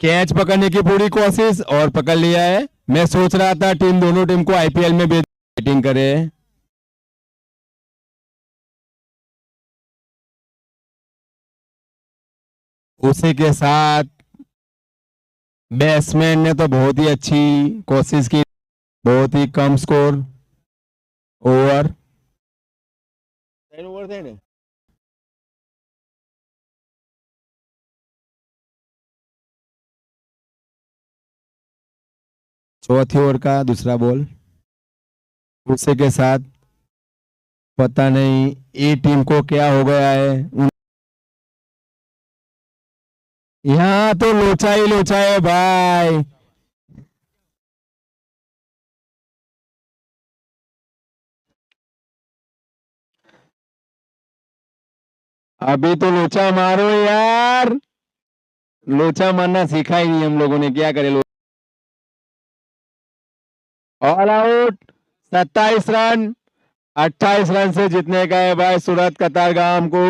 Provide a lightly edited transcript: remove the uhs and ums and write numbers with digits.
Catch पकड़ने की पूरी कोशिश और पकड़ लिया है। मैं सोच रहा था दोनों टीम को आईपीएल में बैटिंग करे। उसी के साथ बैट्समैन ने तो बहुत ही अच्छी कोशिश की। बहुत ही कम स्कोर ओवर थे ने। चौथी ओवर का दूसरा बॉल। उसी के साथ पता नहीं ये टीम को क्या हो गया है। यहाँ तो लोचा ही लोचा है भाई। अभी तो लोचा मारो यार। लोचा मारना सीखा ही नहीं हम लोगों ने, क्या करे। All out. 27 रन 28 रन से जीतने का है भाई सूरत कतारगाम को।